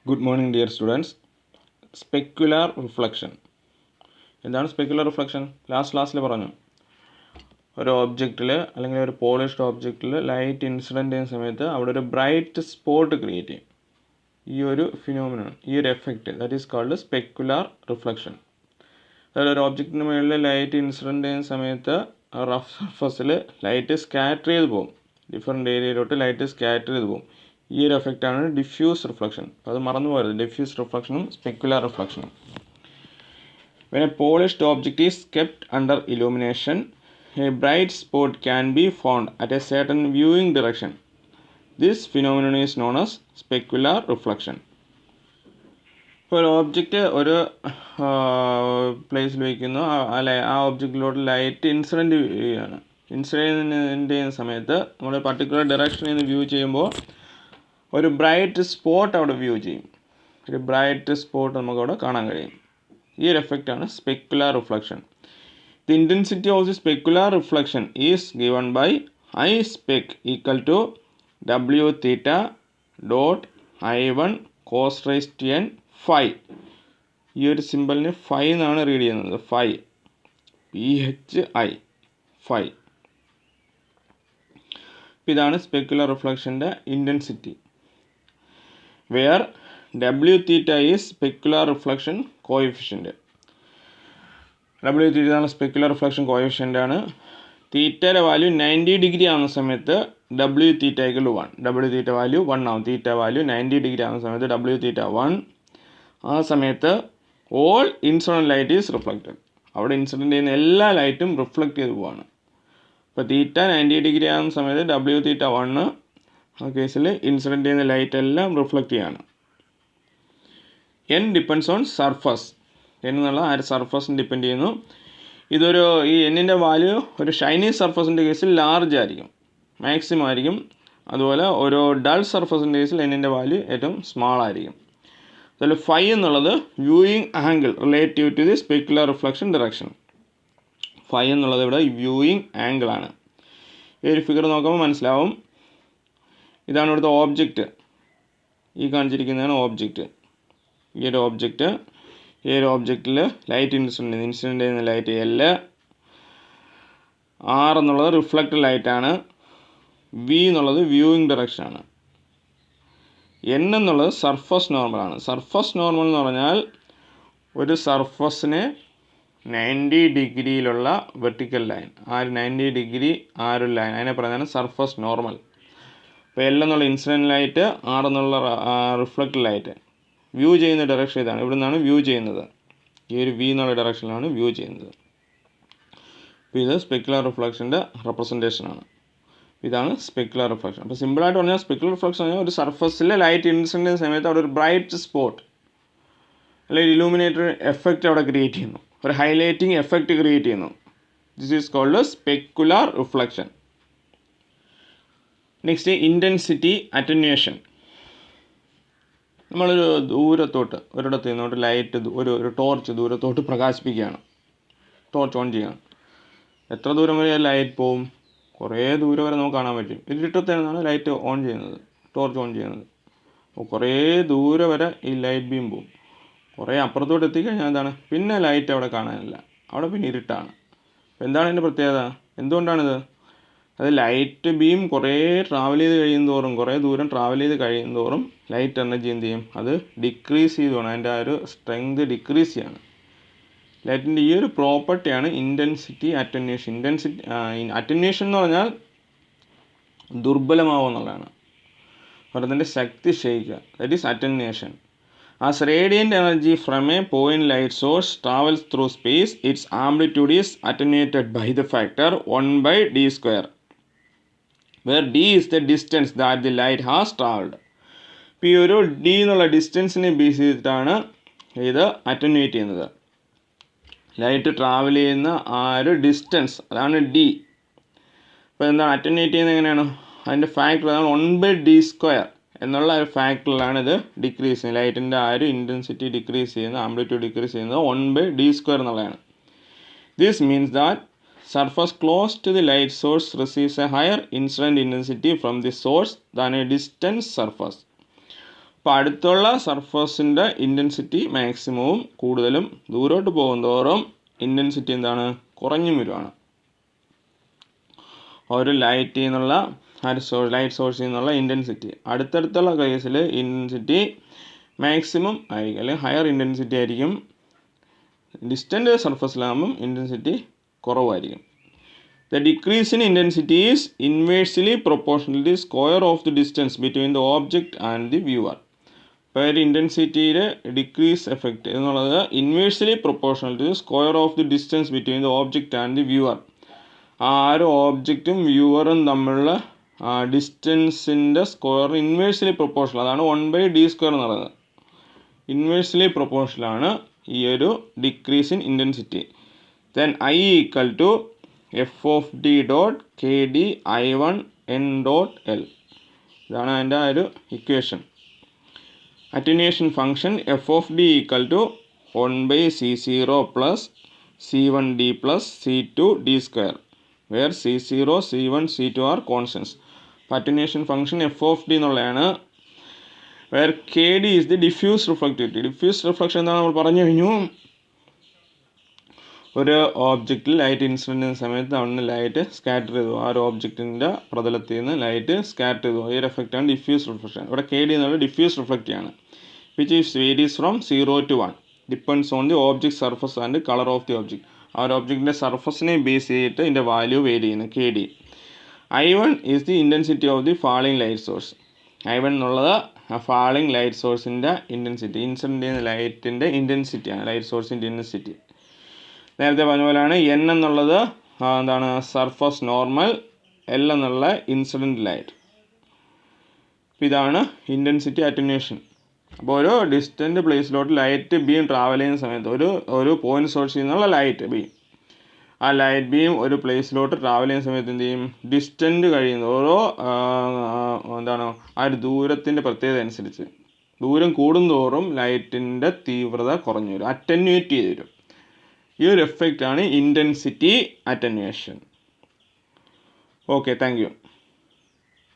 Good morning, dear students. Specular reflection. എന്താണ് specular reflection? Last ക്ലാസ്സിൽ പറഞ്ഞു, ഒരു ഓബ്ജക്റ്റിൽ അല്ലെങ്കിൽ ഒരു പോളിഷ്ഡ് ഓബ്ജക്റ്റിൽ ലൈറ്റ് ഇൻസിഡൻറ്റ് ചെയ്യുന്ന സമയത്ത് അവിടെ ഒരു ബ്രൈറ്റ് സ്പോട്ട് ക്രിയേറ്റ് ചെയ്യും. ഈ ഒരു ഫിനോമിനൺ, ഈ ഒരു effect, that is called specular reflection. അതായത് ഒരു ഓബ്ജക്റ്റിന് മുകളിൽ ലൈറ്റ് ഇൻസിഡൻറ്റ് ചെയ്യുന്ന സമയത്ത് റഫ് സർഫസിൽ ലൈറ്റ് സ്കാറ്റർ ചെയ്ത് പോകും. ഡിഫറെൻറ്റ് ഏരിയയിലോട്ട് ലൈറ്റ് സ്കാറ്റർ ചെയ്ത് പോകും. ഈ ഒരു എഫക്റ്റാണ് ഡിഫ്യൂസ് റിഫ്ലക്ഷൻ. അത് മറന്നു പോകരുത്, ഡിഫ്യൂസ് റിഫ്ലക്ഷനും സ്പെക്കുലർ റിഫ്ലക്ഷനും. When a polished object is kept under illumination, a bright spot can be found at a certain viewing direction. This phenomenon is known as specular reflection. ഇപ്പോൾ ഒരു ഓബ്ജക്റ്റ് ഒരു പ്ലേസിൽ വയ്ക്കുന്നു, ആ ഒബ്ജക്റ്റിലോട്ട് ലൈറ്റ് ഇൻസിഡൻറ്റ് ചെയ്യുകയാണ്. Incident ചെയ്യുന്ന സമയത്ത് നമ്മൾ പർട്ടിക്കുലർ ഡയറക്ഷനിൽ നിന്ന് വ്യൂ ചെയ്യുമ്പോൾ ഒരു ബ്രൈറ്റ് സ്പോട്ട് അവിടെ വ്യൂ ചെയ്യും. ഒരു ബ്രൈറ്റ് സ്പോട്ട് നമുക്കവിടെ കാണാൻ കഴിയും. ഈ ഒരു എഫക്റ്റാണ് specular reflection. The intensity of the specular reflection is given by I spec equal to W theta dot I1 cos raise to n phi. ഈ ഒരു സിമ്പലിന് ഫൈ എന്നാണ് റീഡ് ചെയ്യുന്നത്. Phi, PHI, phi. ഇതാണ് സ്പെക്കുലർ റിഫ്ലക്ഷൻ്റെ intensity. Where W theta is specular reflection coefficient. W theta ആണ് specular reflection coefficient ആണ്. തീറ്റയുടെ വാല്യൂ 90 ഡിഗ്രി ആവുന്ന സമയത്ത് W തീറ്റ ഈക്വൽ 1. W തീറ്റ വാല്യൂ 1 ആവും. തീറ്റ വാല്യൂ 90 ഡിഗ്രി ആവുന്ന സമയത്ത് W തീറ്റ 1. ആ സമയത്ത് all incident light is reflected. അവിടെ ഇൻസിഡൻറ്റ് ചെയ്യുന്ന എല്ലാ ലൈറ്റും റിഫ്ലക്റ്റ് ചെയ്ത് പോവാണ്. അപ്പോൾ തീറ്റ 90 ഡിഗ്രി ആവുന്ന സമയത്ത് W തീറ്റ 1, ആ കേസിൽ ഇൻസിഡൻറ്റ് ചെയ്യുന്ന ലൈറ്റ് എല്ലാം റിഫ്ലക്റ്റ് ചെയ്യാണ്. N depends on surface. N എന്നുള്ള ആ ഒരു സർഫസിന് ഡിപ്പെൻഡ് ചെയ്യുന്നു. ഇതൊരു ഈ എന്നിൻ്റെ വാല്യൂ ഒരു ഷൈനി സർഫസിൻ്റെ കേസിൽ ലാർജ് ആയിരിക്കും, മാക്സിമം ആയിരിക്കും. അതുപോലെ ഒരു ഡൾ സർഫസിൻ്റെ കേസിൽ എന്നിൻ്റെ വാല്യൂ ഏറ്റവും സ്മാൾ ആയിരിക്കും. അതുപോലെ ഫൈ എന്നുള്ളത് viewing angle relative to the specular reflection direction. Phi എന്നുള്ളത് ഇവിടെ വ്യൂയിങ് ആംഗിൾ ആണ്. ഈ ഒരു ഫിഗർ നോക്കുമ്പോൾ മനസ്സിലാവും. ഇതാണ് ഇവിടുത്തെ ഓബ്ജക്റ്റ്. ഈ കാണിച്ചിരിക്കുന്നതാണ് ഓബ്ജക്റ്റ്. ഈ ഒരു ഓബ്ജക്റ്റിൽ ലൈറ്റ് ഇൻസിഡൻറ്റ് ചെയ്യുന്ന ലൈറ്റ് L, R എന്നുള്ളത് റിഫ്ലക്റ്റഡ് ലൈറ്റാണ്, V എന്നുള്ളത് വ്യൂയിങ് ഡയറക്ഷനാണ്, N എന്നുള്ളത് സർഫസ് നോർമലാണ്. സർഫസ് നോർമൽ എന്ന് പറഞ്ഞാൽ ഒരു സർഫസിന് 90 ഡിഗ്രിയിലുള്ള വെർട്ടിക്കൽ ലൈൻ, ആ ഒരു 90 ഡിഗ്രി ആ ഒരു ലൈൻ, അതിനെ പറയുന്നതാണ് സർഫസ് നോർമൽ. അപ്പോൾ L എന്നുള്ള ഇൻസിഡൻറ്റ് ലൈറ്റ്, R എന്നുള്ള റിഫ്ലക്റ്റഡ് ലൈറ്റ്. വ്യൂ ചെയ്യുന്ന ഡയറക്ഷൻ ഇതാണ്. ഇവിടെ നിന്നാണ് വ്യൂ ചെയ്യുന്നത്. ഈ ഒരു V എന്നുള്ള ഡയറക്ഷനിലാണ് വ്യൂ ചെയ്യുന്നത്. അപ്പോൾ ഇത് സ്പെക്കുലർ റിഫ്ലക്ഷൻ്റെ റെപ്രസെൻറ്റേഷനാണ്. ഇതാണ് സ്പെക്കുലർ റിഫ്ലക്ഷൻ. അപ്പോൾ സിമ്പിളായിട്ട് പറഞ്ഞാൽ സ്പെക്കുലർ റിഫ്ലക്ഷൻ പറഞ്ഞാൽ ഒരു സർഫസിലെ ലൈറ്റ് ഇൻസിഡൻറ്റ് ചെയ്യുന്ന സമയത്ത് അവിടെ ഒരു ബ്രൈറ്റ് സ്പോട്ട് അല്ലെങ്കിൽ ഇലൂമിനേറ്റർ എഫക്റ്റ് അവിടെ ക്രിയേറ്റ് ചെയ്യുന്നു, ഒരു ഹൈലൈറ്റിംഗ് എഫക്റ്റ് ക്രിയേറ്റ് ചെയ്യുന്നു. This is called specular reflection. Next, intensity attenuation. നമ്മളൊരു ദൂരത്തോട്ട് ഒരിടത്ത് നിന്നോട്ട് ലൈറ്റ് ഒരു ടോർച്ച് ദൂരത്തോട്ട് പ്രകാശിപ്പിക്കുകയാണ്. ടോർച്ച് ഓൺ ചെയ്യുകയാണ്. എത്ര ദൂരം വരെ ലൈറ്റ് പോവും? കുറേ ദൂരം വരെ നമുക്ക് കാണാൻ പറ്റും. ഇരുട്ടത്താണ് ലൈറ്റ് ഓൺ ചെയ്യുന്നത്, ടോർച്ച് ഓൺ ചെയ്യുന്നത്. അപ്പോൾ കുറേ ദൂരം വരെ ഈ ലൈറ്റ് ബീം പോവും. കുറേ അപ്പുറത്തോട്ട് എത്തിക്കഴിഞ്ഞാൽ എന്താണ്, പിന്നെ ലൈറ്റ് അവിടെ കാണാനില്ല, അവിടെ പിന്നെ ഇരുട്ടാണ്. അപ്പോൾ എന്താണ് ഇതിൻ്റെ പ്രത്യേകത? എന്തുകൊണ്ടാണിത്? അത് ലൈറ്റ് ബീം കുറേ ട്രാവൽ ചെയ്ത് കഴിയുന്തോറും, കുറേ ദൂരം ട്രാവൽ ചെയ്ത് കഴിയുന്തോറും ലൈറ്റ് എനർജി എന്ത് ചെയ്യും? അത് ഡിക്രീസ് ചെയ്ത് പോകണം. അതിൻ്റെ ആ ഒരു സ്ട്രെങ്ത് ഡിക്രീസ് ചെയ്യാണ്. ലൈറ്റിൻ്റെ ഈ ഒരു പ്രോപ്പർട്ടിയാണ് ഇൻറ്റൻസിറ്റി അറ്റന്വേഷൻ. അറ്റന്വേഷൻ എന്ന് പറഞ്ഞാൽ ദുർബലമാവുക എന്നുള്ളതാണ്. അതിൻ്റെ ശക്തി ക്ഷയിക്കുക, that is attenuation. As radiant energy from a point light source travels through space, its amplitude is attenuated by the factor 1/d², where d is the distance that the light has traveled. ഇപ്പോൾ ഈ ഒരു d എന്നുള്ള ഡിസ്റ്റൻസിനെ base ചെയ്തിട്ടാണ് ഇത് അറ്റന്വേറ്റ് ചെയ്യുന്നത്. Light travel ചെയ്യുന്ന ആ ഒരു ഡിസ്റ്റൻസ്, അതാണ് d. അപ്പോൾ എന്താണ് അറ്റന്വേറ്റ് ചെയ്യുന്നത്? എങ്ങനെയാണ്? അതിൻ്റെ ഫാക്ടർ അതാണ് 1/d² എന്നുള്ള ഒരു ഫാക്ടറിലാണ് ഇത് ഡിക്രീസ് ചെയ്യുന്നത്. ലൈറ്റിൻ്റെ ആ ഒരു ഇൻറ്റൻസിറ്റി ഡിക്രീസ് ചെയ്യുന്നത്, ആംപ്ലിറ്റ്യൂഡ് ഡിക്രീസ് ചെയ്യുന്നത് 1/d² എന്നുള്ളതാണ്. This means that surface close to the light source receives a higher incident intensity from the source than a distant surface. അപ്പോൾ അടുത്തുള്ള സർഫസിൻ്റെ ഇൻറ്റൻസിറ്റി മാക്സിമവും കൂടുതലും ദൂരോട്ട് പോകുന്തോറും ഇൻറ്റൻസിറ്റി എന്താണ് കുറഞ്ഞും വരുവാണ്. ഒരു ലൈറ്റിൽ നിന്നുള്ള ലൈറ്റ് സോഴ്സിൽ നിന്നുള്ള ഇൻറ്റൻസിറ്റി അടുത്തടുത്തുള്ള കേസിൽ ഇൻറ്റൻസിറ്റി മാക്സിമം ആയിരിക്കും, അല്ലെങ്കിൽ ഹയർ ഇൻറ്റൻസിറ്റി ആയിരിക്കും. ഡിസ്റ്റൻറ്റ് സർഫസിലാകുമ്പം ഇൻറ്റൻസിറ്റി കുറവായിരിക്കും. The decrease in intensity is inversely proportional to the square of the distance between the object and the viewer. ഇപ്പോൾ ഒരു ഇൻറ്റൻസിറ്റിയുടെ ഡിക്രീസ് എഫക്റ്റ് എന്നുള്ളത് inversely proportional to square of the distance between the object and the viewer. ആ ഒരു ഓബ്ജക്റ്റും വ്യൂവറും തമ്മിലുള്ള ഡിസ്റ്റൻസിൻ്റെ square inversely proportional, അതാണ് 1/d² എന്ന് പറയുന്നത്. ഇൻവേഴ്സ്ലി പ്രൊപ്പോർഷണലാണ് ഈ ഒരു decrease in intensity. Then I equal to f of d dot kd I1 n dot L. ഇതാണ് അതിൻ്റെ ഒരു equation. Attenuation function f of d equal to 1/c0 plus c1d plus c2d², where c0, c1, c2 are constants. Attenuation function f of d എന്നുള്ളതാണ്. where kd is the diffuse reflectivity. Diffuse reflection എന്താണ് നമ്മൾ പറഞ്ഞു കഴിഞ്ഞു. ഒരു ഓബ്ജക്റ്റിൽ light incident ചെയ്യുന്ന സമയത്ത് അവിടുന്ന് light scatter ചെയ്തു, ആ ഒരു ഓബ്ജക്റ്റിൻ്റെ പ്രതലത്തിൽ നിന്ന് ലൈറ്റ് സ്കാറ്റർ ചെയ്തു. ഈ ഒരു എഫക്റ്റാണ് ഡിഫ്യൂസ് റിഫ്ലക്ഷൻ. ഇവിടെ KD എന്നുള്ളത് ഡിഫ്യൂസ് റിഫ്ലക്റ്റിയാണ്. Which is varies from 0 to 1, depends on the object surface and colour of the object. ആ ഒരു ഓബ്ജക്റ്റിൻ്റെ സർഫസിനെ ബേസ് ചെയ്തിട്ട് ഇതിൻ്റെ വാല്യൂ വേരി ചെയ്യുന്നു, KD. I1 is the intensity of the falling light source. I1 എന്നുള്ളത് ഫാളിംഗ് ലൈറ്റ് സോഴ്സിൻ്റെ intensity, incident ചെയ്യുന്ന ലൈറ്റിൻ്റെ ഇൻറ്റൻസിറ്റിയാണ്, ലൈറ്റ് സോഴ്സിൻ്റെ ഇൻറ്റൻസിറ്റി. നേരത്തെ പറഞ്ഞ പോലെയാണ്. N എന്നുള്ളത് എന്താണ് സർഫസ് നോർമൽ, L എന്നുള്ള ഇൻസിഡൻറ്റ് ലൈറ്റ്. ഇതാണ് ഇൻറ്റൻസിറ്റി അറ്റന്വേഷൻ. അപ്പോൾ ഒരു ഡിസ്റ്റൻറ്റ് പ്ലേസിലോട്ട് ലൈറ്റ് ബീം ട്രാവൽ ചെയ്യുന്ന സമയത്ത് ഒരു പോയിന്റ് സോഴ്സിൽ നിന്നുള്ള ലൈറ്റ് ബീം, ആ ലൈറ്റ് ബീം ഒരു പ്ലേസിലോട്ട് ട്രാവൽ ചെയ്യുന്ന സമയത്ത് എന്ത് ചെയ്യും, ഡിസ്റ്റൻറ്റ് കഴിയുന്ന ഓരോ എന്താണ് ആ ഒരു ദൂരത്തിൻ്റെ പ്രത്യേകത അനുസരിച്ച് ദൂരം കൂടുന്തോറും ലൈറ്റിൻ്റെ തീവ്രത കുറഞ്ഞു വരും, അറ്റന്വേറ്റ് ചെയ്ത് വരും. ഈ ഒരു എഫക്റ്റാണ് intensity attenuation. Okay, thank U.